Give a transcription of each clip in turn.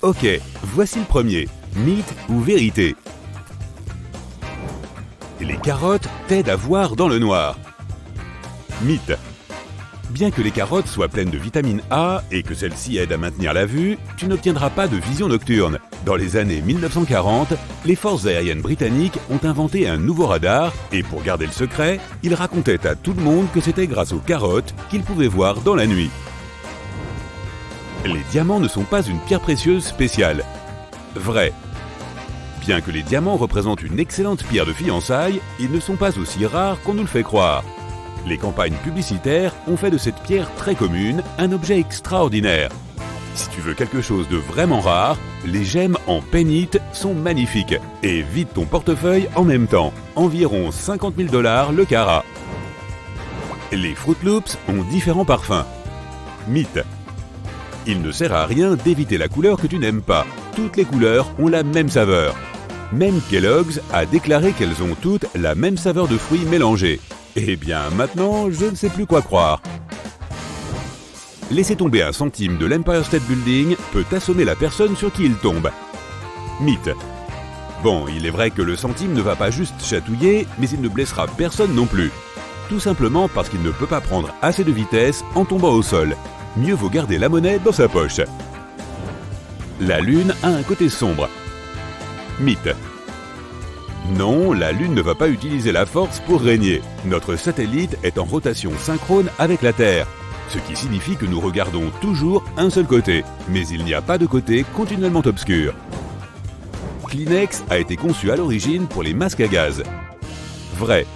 Ok, voici le premier. Mythe ou vérité? Les carottes t'aident à voir dans le noir. Mythe. Bien que les carottes soient pleines de vitamine A et que celle-ci aide à maintenir la vue, tu n'obtiendras pas de vision nocturne. Dans les années 1940, les forces aériennes britanniques ont inventé un nouveau radar et pour garder le secret, ils racontaient à tout le monde que c'était grâce aux carottes qu'ils pouvaient voir dans la nuit. Les diamants ne sont pas une pierre précieuse spéciale. Vrai. Bien que les diamants représentent une excellente pierre de fiançailles, ils ne sont pas aussi rares qu'on nous le fait croire. Les campagnes publicitaires ont fait de cette pierre très commune un objet extraordinaire. Si tu veux quelque chose de vraiment rare, les gemmes en pénite sont magnifiques et vident ton portefeuille en même temps. Environ 50 000 $ le carat. Les Fruit Loops ont différents parfums. Mythe. Il ne sert à rien d'éviter la couleur que tu n'aimes pas. Toutes les couleurs ont la même saveur. Même Kellogg's a déclaré qu'elles ont toutes la même saveur de fruits mélangés. Eh bien, maintenant, je ne sais plus quoi croire. Laisser tomber un centime de l'Empire State Building peut assommer la personne sur qui il tombe. Mythe. Bon, il est vrai que le centime ne va pas juste chatouiller, mais il ne blessera personne non plus. Tout simplement parce qu'il ne peut pas prendre assez de vitesse en tombant au sol. Mieux vaut garder la monnaie dans sa poche. La Lune a un côté sombre. Mythe. Non, la Lune ne va pas utiliser la force pour régner. Notre satellite est en rotation synchrone avec la Terre, ce qui signifie que nous regardons toujours un seul côté, mais il n'y a pas de côté continuellement obscur. Kleenex a été conçu à l'origine pour les masques à gaz. Vrai.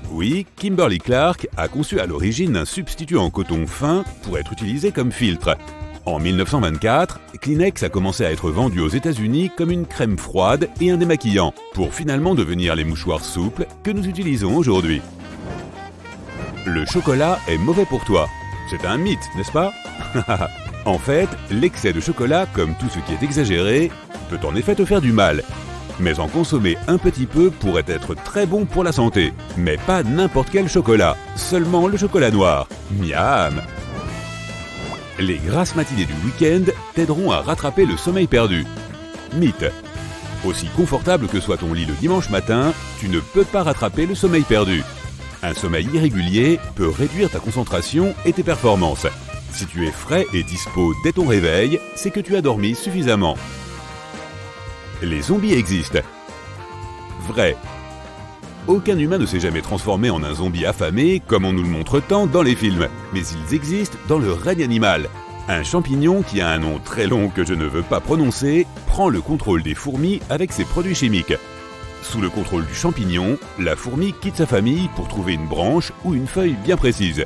Oui, Kimberly Clark a conçu à l'origine un substitut en coton fin pour être utilisé comme filtre. En 1924, Kleenex a commencé à être vendu aux États-Unis comme une crème froide et un démaquillant, pour finalement devenir les mouchoirs souples que nous utilisons aujourd'hui. Le chocolat est mauvais pour toi. C'est un mythe, n'est-ce pas? En fait, l'excès de chocolat, comme tout ce qui est exagéré, peut en effet te faire du mal. Mais en consommer un petit peu pourrait être très bon pour la santé. Mais pas n'importe quel chocolat, seulement le chocolat noir. Miam! Les grasses matinées du week-end t'aideront à rattraper le sommeil perdu. Mythe. Aussi confortable que soit ton lit le dimanche matin, tu ne peux pas rattraper le sommeil perdu. Un sommeil irrégulier peut réduire ta concentration et tes performances. Si tu es frais et dispo dès ton réveil, c'est que tu as dormi suffisamment. Les zombies existent. Vrai. Aucun humain ne s'est jamais transformé en un zombie affamé comme on nous le montre tant dans les films, mais ils existent dans le règne animal. Un champignon qui a un nom très long que je ne veux pas prononcer prend le contrôle des fourmis avec ses produits chimiques. Sous le contrôle du champignon, la fourmi quitte sa famille pour trouver une branche ou une feuille bien précise.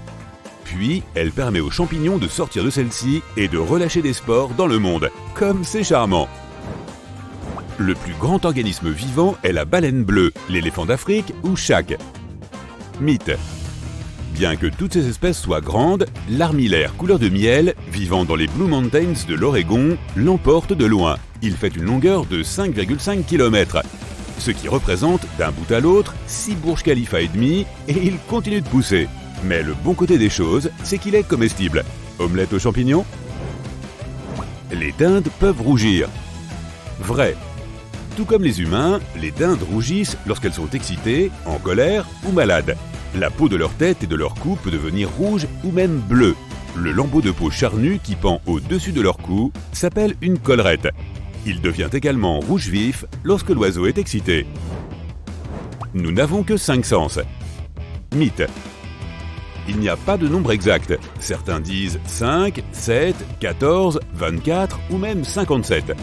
Puis, elle permet au champignon de sortir de celle-ci et de relâcher des spores dans le monde. Comme c'est charmant! Le plus grand organisme vivant est la baleine bleue, l'éléphant d'Afrique ou Shaq. Mythe. Bien que toutes ces espèces soient grandes, l'armillaire couleur de miel, vivant dans les Blue Mountains de l'Oregon, l'emporte de loin. Il fait une longueur de 5,5 km, ce qui représente d'un bout à l'autre 6 Burj Khalifa et demi, et il continue de pousser. Mais le bon côté des choses, c'est qu'il est comestible. Omelette aux champignons? Les dindes peuvent rougir. Vrai. Tout comme les humains, les dindes rougissent lorsqu'elles sont excitées, en colère ou malades. La peau de leur tête et de leur cou peut devenir rouge ou même bleue. Le lambeau de peau charnu qui pend au-dessus de leur cou s'appelle une collerette. Il devient également rouge vif lorsque l'oiseau est excité. Nous n'avons que 5 sens. Mythe. Il n'y a pas de nombre exact. Certains disent 5, 7, 14, 24 ou même 57.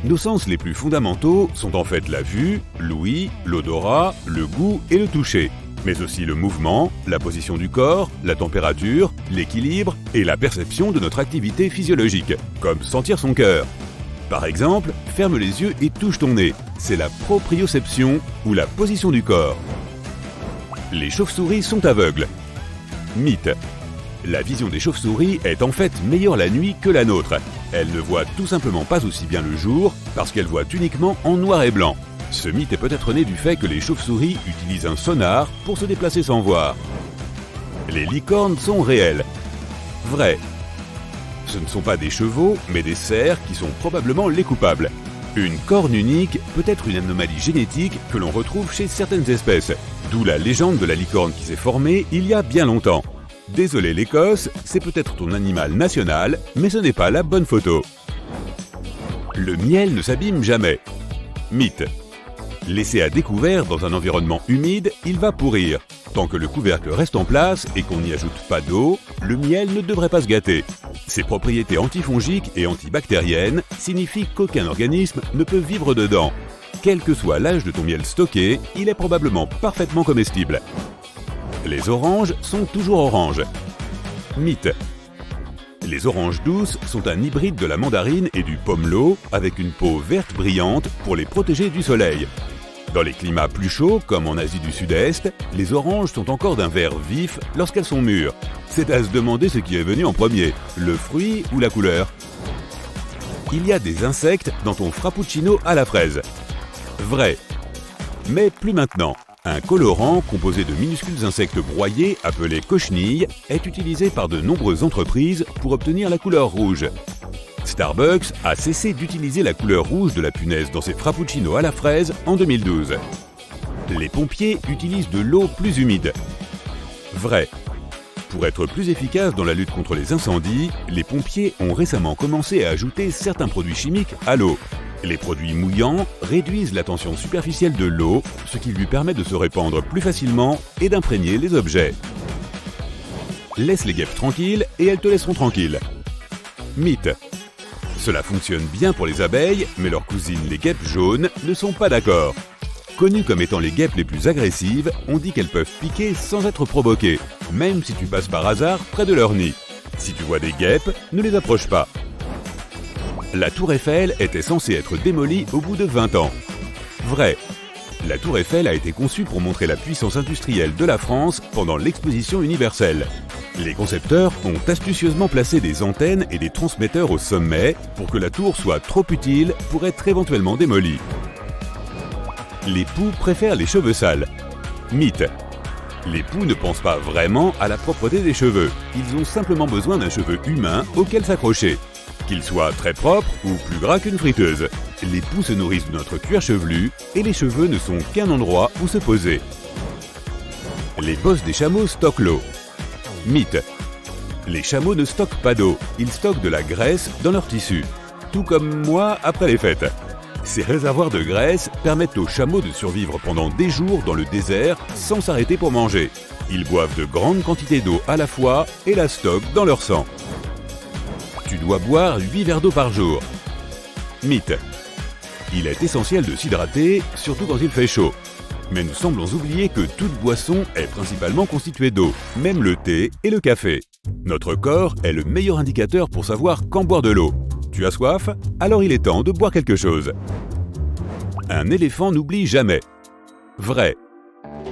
Nos sens les plus fondamentaux sont en fait la vue, l'ouïe, l'odorat, le goût et le toucher, mais aussi le mouvement, la position du corps, la température, l'équilibre et la perception de notre activité physiologique, comme sentir son cœur. Par exemple, ferme les yeux et touche ton nez, c'est la proprioception ou la position du corps. Les chauves-souris sont aveugles. Mythe. La vision des chauves-souris est en fait meilleure la nuit que la nôtre. Elles ne voient tout simplement pas aussi bien le jour parce qu'elles voient uniquement en noir et blanc. Ce mythe est peut-être né du fait que les chauves-souris utilisent un sonar pour se déplacer sans voir. Les licornes sont réelles. Vrai. Ce ne sont pas des chevaux, mais des cerfs qui sont probablement les coupables. Une corne unique peut être une anomalie génétique que l'on retrouve chez certaines espèces, d'où la légende de la licorne qui s'est formée il y a bien longtemps. Désolé l'Écosse, c'est peut-être ton animal national, mais ce n'est pas la bonne photo. Le miel ne s'abîme jamais. Mythe. Laissé à découvert dans un environnement humide, il va pourrir. Tant que le couvercle reste en place et qu'on n'y ajoute pas d'eau, le miel ne devrait pas se gâter. Ses propriétés antifongiques et antibactériennes signifient qu'aucun organisme ne peut vivre dedans. Quel que soit l'âge de ton miel stocké, il est probablement parfaitement comestible. Les oranges sont toujours oranges. Mythe. Les oranges douces sont un hybride de la mandarine et du pomelo avec une peau verte brillante pour les protéger du soleil. Dans les climats plus chauds, comme en Asie du Sud-Est, les oranges sont encore d'un vert vif lorsqu'elles sont mûres. C'est à se demander ce qui est venu en premier, le fruit ou la couleur. Il y a des insectes dans ton frappuccino à la fraise. Vrai. Mais plus maintenant. Un colorant composé de minuscules insectes broyés appelés cochenilles est utilisé par de nombreuses entreprises pour obtenir la couleur rouge. Starbucks a cessé d'utiliser la couleur rouge de la punaise dans ses frappuccinos à la fraise en 2012. Les pompiers utilisent de l'eau plus humide. Vrai. Pour être plus efficaces dans la lutte contre les incendies, les pompiers ont récemment commencé à ajouter certains produits chimiques à l'eau. Les produits mouillants réduisent la tension superficielle de l'eau, ce qui lui permet de se répandre plus facilement et d'imprégner les objets. Laisse les guêpes tranquilles et elles te laisseront tranquille. Mythe. Cela fonctionne bien pour les abeilles, mais leurs cousines les guêpes jaunes ne sont pas d'accord. Connues comme étant les guêpes les plus agressives, on dit qu'elles peuvent piquer sans être provoquées, même si tu passes par hasard près de leur nid. Si tu vois des guêpes, ne les approche pas. La tour Eiffel était censée être démolie au bout de 20 ans. Vrai. La tour Eiffel a été conçue pour montrer la puissance industrielle de la France pendant l'exposition universelle. Les concepteurs ont astucieusement placé des antennes et des transmetteurs au sommet pour que la tour soit trop utile pour être éventuellement démolie. Les poux préfèrent les cheveux sales. Mythe. Les poux ne pensent pas vraiment à la propreté des cheveux. Ils ont simplement besoin d'un cheveu humain auquel s'accrocher. Qu'il soit très propre ou plus gras qu'une friteuse. Les poux se nourrissent de notre cuir chevelu et les cheveux ne sont qu'un endroit où se poser. Les bosses des chameaux stockent l'eau. Mythe. Les chameaux ne stockent pas d'eau, ils stockent de la graisse dans leur tissu. Tout comme moi après les fêtes. Ces réservoirs de graisse permettent aux chameaux de survivre pendant des jours dans le désert sans s'arrêter pour manger. Ils boivent de grandes quantités d'eau à la fois et la stockent dans leur sang. Tu dois boire 8 verres d'eau par jour. Mythe. Il est essentiel de s'hydrater, surtout quand il fait chaud. Mais nous semblons oublier que toute boisson est principalement constituée d'eau, même le thé et le café. Notre corps est le meilleur indicateur pour savoir quand boire de l'eau. Tu as soif? Alors il est temps de boire quelque chose. Un éléphant n'oublie jamais. Vrai.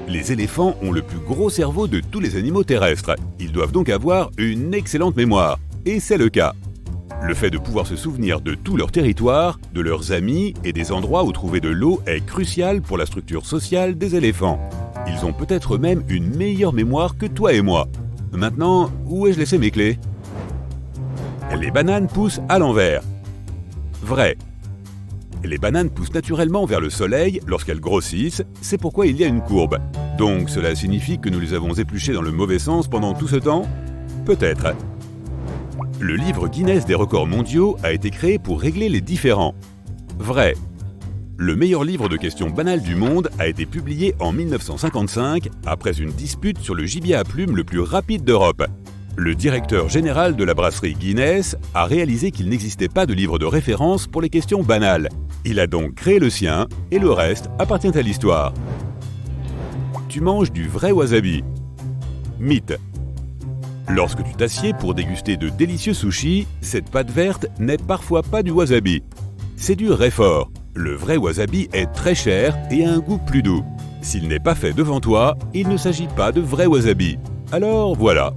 Les éléphants ont le plus gros cerveau de tous les animaux terrestres. Ils doivent donc avoir une excellente mémoire. Et c'est le cas. Le fait de pouvoir se souvenir de tout leur territoire, de leurs amis et des endroits où trouver de l'eau est crucial pour la structure sociale des éléphants. Ils ont peut-être même une meilleure mémoire que toi et moi. Maintenant, où ai-je laissé mes clés? Les bananes poussent à l'envers. Vrai. Les bananes poussent naturellement vers le soleil lorsqu'elles grossissent, c'est pourquoi il y a une courbe. Donc cela signifie que nous les avons épluchées dans le mauvais sens pendant tout ce temps? Peut-être. Le livre Guinness des records mondiaux a été créé pour régler les différends. Vrai. Le meilleur livre de questions banales du monde a été publié en 1955 après une dispute sur le gibier à plumes le plus rapide d'Europe. Le directeur général de la brasserie Guinness a réalisé qu'il n'existait pas de livre de référence pour les questions banales. Il a donc créé le sien et le reste appartient à l'histoire. Tu manges du vrai wasabi. Mythe. Lorsque tu t'assieds pour déguster de délicieux sushis, cette pâte verte n'est parfois pas du wasabi. C'est du réfort. Le vrai wasabi est très cher et a un goût plus doux. S'il n'est pas fait devant toi, il ne s'agit pas de vrai wasabi. Alors voilà.